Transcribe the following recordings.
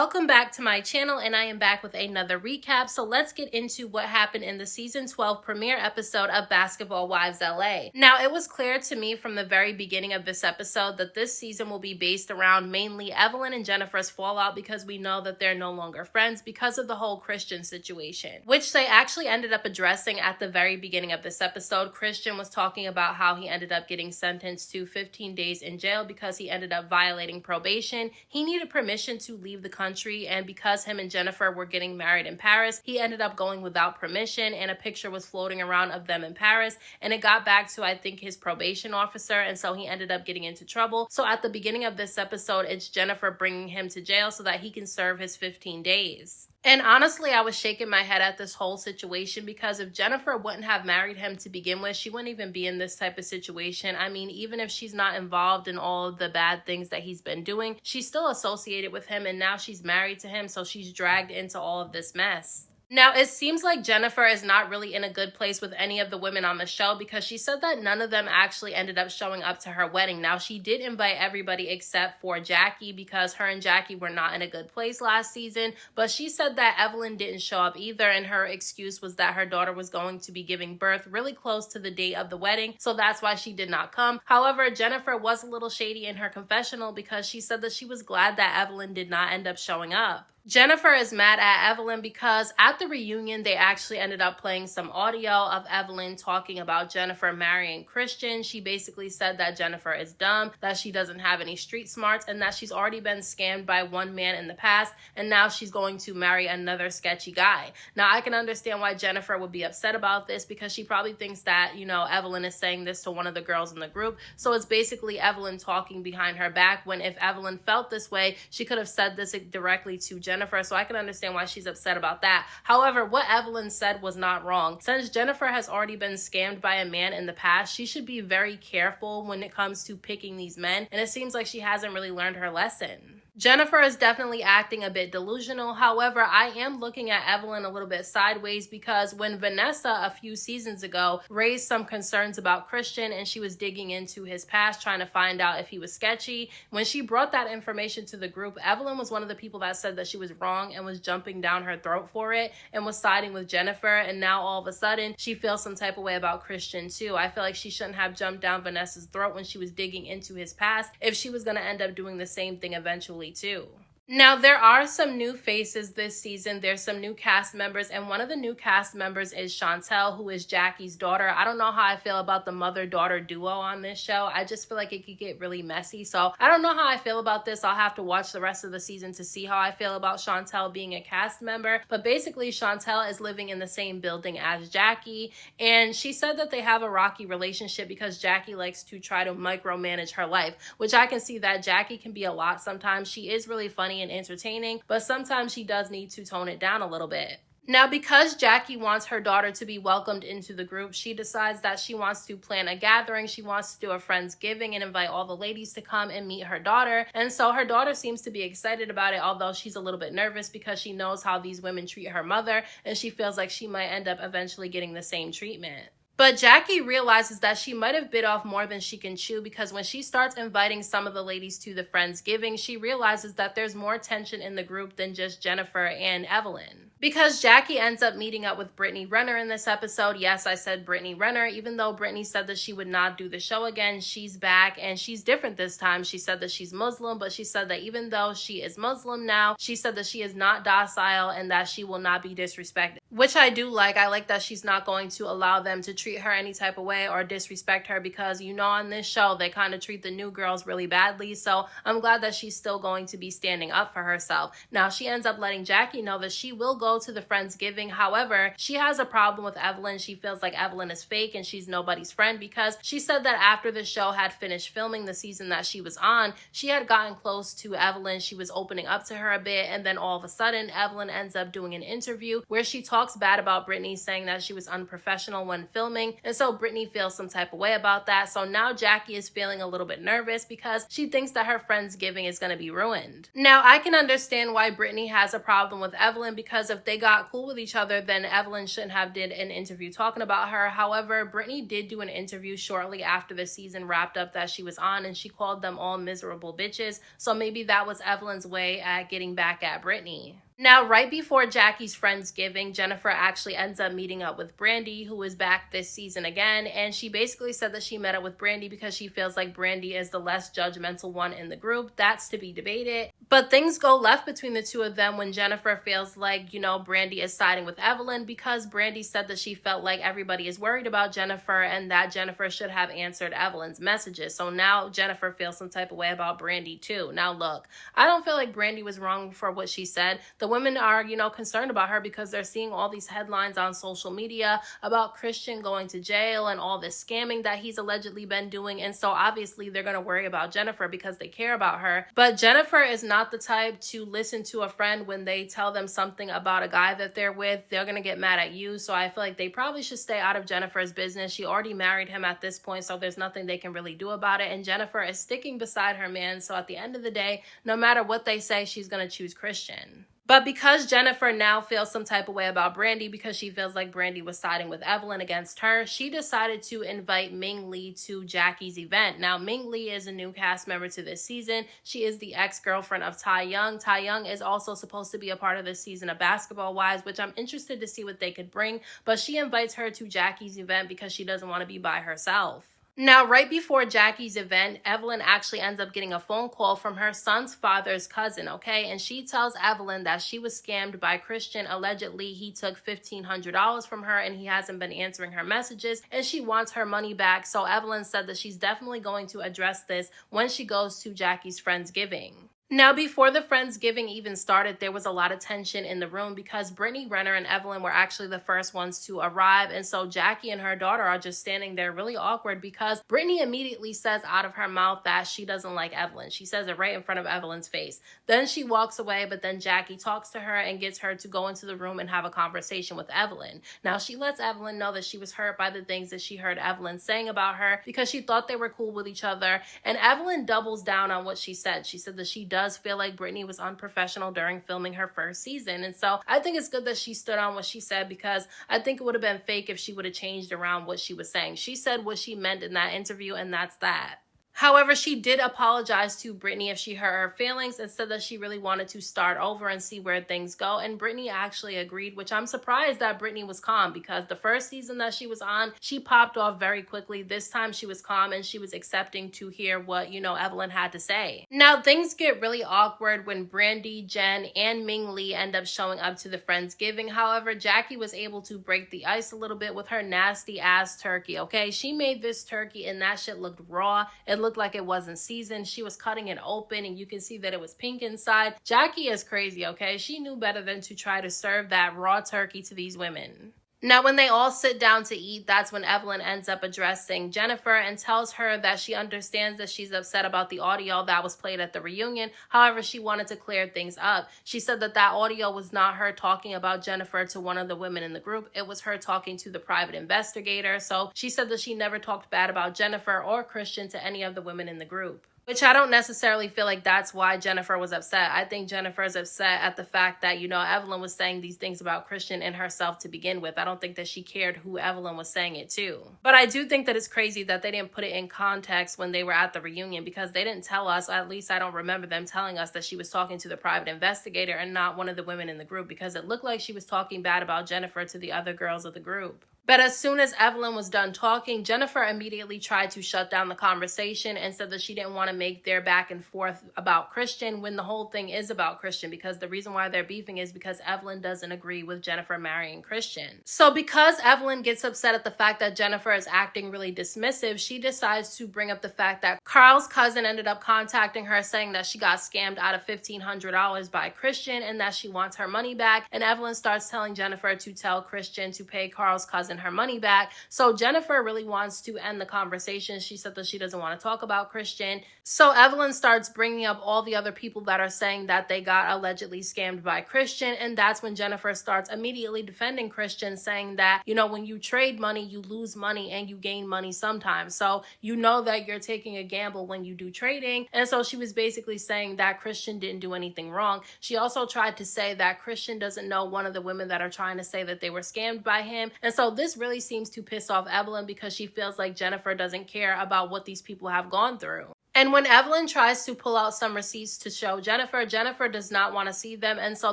Welcome back to my channel, and I am back with another recap. So let's get into what happened in the season 12 premiere episode of Basketball Wives LA. Now, it was clear to me from the very beginning of this episode that this season will be based around mainly Evelyn and Jennifer's fallout, because we know that they're no longer friends because of the whole Christian situation, which they actually ended up addressing at the very beginning of this episode. Christian was talking about how he ended up getting sentenced to 15 days in jail because he ended up violating probation. He needed permission to leave the country, and because him and Jennifer were getting married in Paris, he ended up going without permission, and a picture was floating around of them in Paris, and it got back to, I think, his probation officer, and so he ended up getting into trouble. So at the beginning of this episode, it's Jennifer bringing him to jail so that he can serve his 15 days. And honestly, I was shaking my head at this whole situation, because if Jennifer wouldn't have married him to begin with, she wouldn't even be in this type of situation. I mean, even if she's not involved in all of the bad things that he's been doing, she's still associated with him, and now she's married to him, so she's dragged into all of this mess. Now, it seems like Jennifer is not really in a good place with any of the women on the show, because she said that none of them actually ended up showing up to her wedding. Now, she did invite everybody except for Jackie, because her and Jackie were not in a good place last season, but she said that Evelyn didn't show up either, and her excuse was that her daughter was going to be giving birth really close to the date of the wedding, so that's why she did not come. However, Jennifer was a little shady in her confessional, because she said that she was glad that Evelyn did not end up showing up. Jennifer is mad at Evelyn because at the reunion, they actually ended up playing some audio of Evelyn talking about Jennifer marrying Christian. She basically said that Jennifer is dumb, that she doesn't have any street smarts, and that she's already been scammed by one man in the past, and now she's going to marry another sketchy guy. Now, I can understand why Jennifer would be upset about this, because she probably thinks that, Evelyn is saying this to one of the girls in the group. So it's basically Evelyn talking behind her back, when if Evelyn felt this way, she could have said this directly to Jennifer, so I can understand why she's upset about that. However, what Evelyn said was not wrong. Since Jennifer has already been scammed by a man in the past, she should be very careful when it comes to picking these men, and it seems like she hasn't really learned her lesson. Jennifer is definitely acting a bit delusional. However, I am looking at Evelyn a little bit sideways, because when Vanessa a few seasons ago raised some concerns about Christian, and she was digging into his past trying to find out if he was sketchy, when she brought that information to the group, Evelyn was one of the people that said that she was wrong and was jumping down her throat for it and was siding with Jennifer, and now all of a sudden she feels some type of way about Christian too. I feel like she shouldn't have jumped down Vanessa's throat when she was digging into his past if she was going to end up doing the same thing eventually too. Now, there are some new faces this season. There's some new cast members, and one of the new cast members is Chantel, who is Jackie's daughter. I don't know how I feel about the mother-daughter duo on this show. I just feel like it could get really messy, so I don't know how I feel about this. I'll have to watch the rest of the season to see how I feel about Chantel being a cast member. But basically, Chantel is living in the same building as Jackie, and she said that they have a rocky relationship because Jackie likes to try to micromanage her life, which I can see that Jackie can be a lot sometimes. She is really funny and entertaining, but sometimes she does need to tone it down a little bit. Now, because Jackie wants her daughter to be welcomed into the group, she decides that she wants to plan a gathering. She wants to do a Friendsgiving and invite all the ladies to come and meet her daughter. And so her daughter seems to be excited about it, although she's a little bit nervous because she knows how these women treat her mother, and she feels like she might end up eventually getting the same treatment. But Jackie realizes that she might have bit off more than she can chew, because when she starts inviting some of the ladies to the Friendsgiving, she realizes that there's more tension in the group than just Jennifer and Evelyn. Because Jackie ends up meeting up with Brittany Renner in this episode. Yes, I said Brittany Renner. Even though Brittany said that she would not do the show again, she's back, and she's different this time. She said that she's Muslim, but she said that even though she is Muslim now, she said that she is not docile and that she will not be disrespected, which I do like. I like that she's not going to allow them to treat her any type of way or disrespect her, because on this show they kind of treat the new girls really badly. So I'm glad that she's still going to be standing up for herself. Now, she ends up letting Jackie know that she will go to the Friendsgiving. However, she has a problem with Evelyn. She feels like Evelyn is fake and she's nobody's friend, because she said that after the show had finished filming the season that she was on, she had gotten close to Evelyn. She was opening up to her a bit, and then all of a sudden Evelyn ends up doing an interview where she talks talks bad about Brittany, saying that she was unprofessional when filming, and so Brittany feels some type of way about that. So now Jackie is feeling a little bit nervous because she thinks that her Friendsgiving is going to be ruined. Now, I can understand why Brittany has a problem with Evelyn, because if they got cool with each other, then Evelyn shouldn't have did an interview talking about her. However, Brittany did do an interview shortly after the season wrapped up that she was on, and she called them all miserable bitches. So maybe that was Evelyn's way at getting back at Brittany. Now, right before Jackie's Friendsgiving, Jennifer actually ends up meeting up with Brandy, who is back this season again, and she basically said that she met up with Brandy because she feels like Brandy is the less judgmental one in the group. That's to be debated. But things go left between the two of them when Jennifer feels like, Brandy is siding with Evelyn, because Brandy said that she felt like everybody is worried about Jennifer and that Jennifer should have answered Evelyn's messages. So now Jennifer feels some type of way about Brandy too. Now look, I don't feel like Brandy was wrong for what she said. The women are, concerned about her because they're seeing all these headlines on social media about Christian going to jail and all this scamming that he's allegedly been doing. And so obviously they're going to worry about Jennifer because they care about her. But Jennifer is not the type to listen to a friend when they tell them something about a guy that they're with. They're going to get mad at you. So I feel like they probably should stay out of Jennifer's business. She already married him at this point, so there's nothing they can really do about it. And Jennifer is sticking beside her man. So at the end of the day, no matter what they say, she's going to choose Christian. But because Jennifer now feels some type of way about Brandy because she feels like Brandy was siding with Evelyn against her, she decided to invite Ming Lee to Jackie's event. Now, Ming Lee is a new cast member to this season. She is the ex-girlfriend of Tai Young. Tai Young is also supposed to be a part of this season of Basketball Wives, which I'm interested to see what they could bring. But she invites her to Jackie's event because she doesn't want to be by herself. Now, right before Jackie's event, Evelyn actually ends up getting a phone call from her son's father's cousin, okay? And she tells Evelyn that she was scammed by Christian. Allegedly, he took $1,500 from her and he hasn't been answering her messages, and she wants her money back. So Evelyn said that she's definitely going to address this when she goes to Jackie's Friendsgiving. Now, before the Friendsgiving even started, there was a lot of tension in the room because Brittany Renner and Evelyn were actually the first ones to arrive. And so Jackie and her daughter are just standing there really awkward because Brittany immediately says out of her mouth that she doesn't like Evelyn. She says it right in front of Evelyn's face. Then she walks away, but then Jackie talks to her and gets her to go into the room and have a conversation with Evelyn. Now, she lets Evelyn know that she was hurt by the things that she heard Evelyn saying about her because she thought they were cool with each other. And Evelyn doubles down on what she said. She said that she does feel like Brittany was unprofessional during filming her first season. And so I think it's good that she stood on what she said, because I think it would have been fake if she would have changed around what she was saying. She said what she meant in that interview, and that's that. However, she did apologize to Brittany if she hurt her feelings and said that she really wanted to start over and see where things go. And Brittany actually agreed, which I'm surprised that Brittany was calm, because the first season that she was on, she popped off very quickly. This time she was calm and she was accepting to hear what, Evelyn had to say. Now, things get really awkward when Brandy, Jen, and Ming Lee end up showing up to the Friendsgiving. However, Jackie was able to break the ice a little bit with her nasty ass turkey, okay? She made this turkey and that shit looked raw. It looked like it wasn't seasoned. She was cutting it open and you can see that it was pink inside. Jackie is crazy, okay? She knew better than to try to serve that raw turkey to these women. Now, when they all sit down to eat, that's when Evelyn ends up addressing Jennifer and tells her that she understands that she's upset about the audio that was played at the reunion. However, she wanted to clear things up. She said that that audio was not her talking about Jennifer to one of the women in the group. It was her talking to the private investigator. So she said that she never talked bad about Jennifer or Christian to any of the women in the group. Which I don't necessarily feel like that's why Jennifer was upset. I think Jennifer is upset at the fact that, Evelyn was saying these things about Christian and herself to begin with. I don't think that she cared who Evelyn was saying it to. But I do think that it's crazy that they didn't put it in context when they were at the reunion, because they didn't tell us, at least I don't remember them telling us, that she was talking to the private investigator and not one of the women in the group, because it looked like she was talking bad about Jennifer to the other girls of the group. But as soon as Evelyn was done talking, Jennifer immediately tried to shut down the conversation and said that she didn't want to make their back and forth about Christian when the whole thing is about Christian, because the reason why they're beefing is because Evelyn doesn't agree with Jennifer marrying Christian. So because Evelyn gets upset at the fact that Jennifer is acting really dismissive, she decides to bring up the fact that Carl's cousin ended up contacting her saying that she got scammed out of $1,500 by Christian and that she wants her money back. And Evelyn starts telling Jennifer to tell Christian to pay Carl's cousin gotten her money back. So Jennifer really wants to end the conversation. She said that she doesn't want to talk about Christian. So Evelyn starts bringing up all the other people that are saying that they got allegedly scammed by Christian, and that's when Jennifer starts immediately defending Christian, saying that, you know, when you trade money, you lose money and you gain money sometimes. So you know that you're taking a gamble when you do trading. And so she was basically saying that Christian didn't do anything wrong. She also tried to say that Christian doesn't know one of the women that are trying to say that they were scammed by him. And so this really seems to piss off Evelyn because she feels like Jennifer doesn't care about what these people have gone through. And when Evelyn tries to pull out some receipts to show Jennifer, Jennifer does not want to see them. And so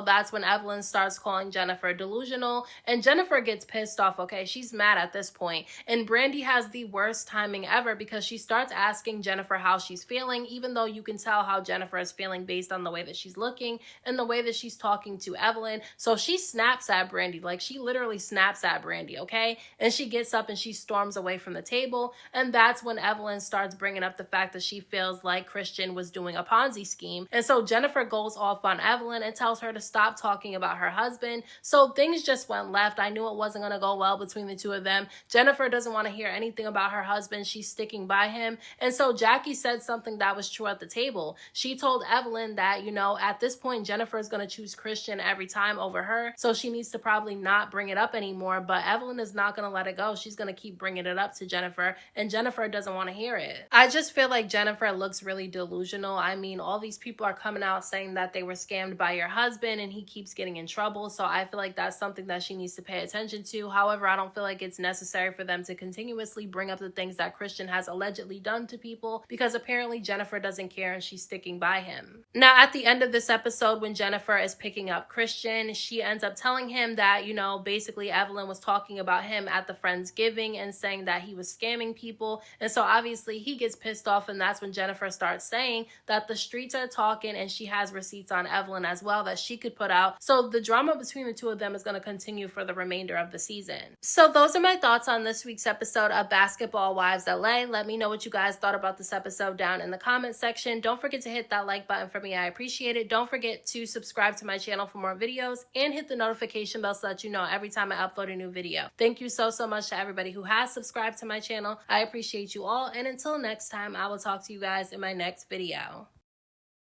that's when Evelyn starts calling Jennifer delusional. And Jennifer gets pissed off, okay? She's mad at this point. And Brandy has the worst timing ever because she starts asking Jennifer how she's feeling, even though you can tell how Jennifer is feeling based on the way that she's looking and the way that she's talking to Evelyn. So she snaps at Brandy. Like, she literally snaps at Brandy, okay? And she gets up and she storms away from the table. And that's when Evelyn starts bringing up the fact that she feels like Christian was doing a Ponzi scheme. And so Jennifer goes off on Evelyn and tells her to stop talking about her husband. So things just went left. I knew it wasn't going to go well between the two of them. Jennifer doesn't want to hear anything about her husband. She's sticking by him. And so Jackie said something that was true at the table. She told Evelyn that, you know, at this point, Jennifer is going to choose Christian every time over her. So she needs to probably not bring it up anymore. But Evelyn is not going to let it go. She's going to keep bringing it up to Jennifer. And Jennifer doesn't want to hear it. I just feel like Jennifer looks really delusional. I mean, all these people are coming out saying that they were scammed by your husband and he keeps getting in trouble. So I feel like that's something that she needs to pay attention to. However, I don't feel like it's necessary for them to continuously bring up the things that Christian has allegedly done to people because apparently Jennifer doesn't care and she's sticking by him. Now, at the end of this episode, when Jennifer is picking up Christian, she ends up telling him that, you know, basically Evelyn was talking about him at the Friendsgiving and saying that he was scamming people. And so obviously he gets pissed off, and that's when Jennifer starts saying that the streets are talking, and she has receipts on Evelyn as well that she could put out. So the drama between the two of them is going to continue for the remainder of the season. So those are my thoughts on this week's episode of Basketball Wives LA. Let me know what you guys thought about this episode down in the comment section. Don't forget to hit that like button for me. I appreciate it. Don't forget to subscribe to my channel for more videos and hit the notification bell so that you know every time I upload a new video. Thank you so much to everybody who has subscribed to my channel. I appreciate you all, and until next time, I will talk to you guys in my next video.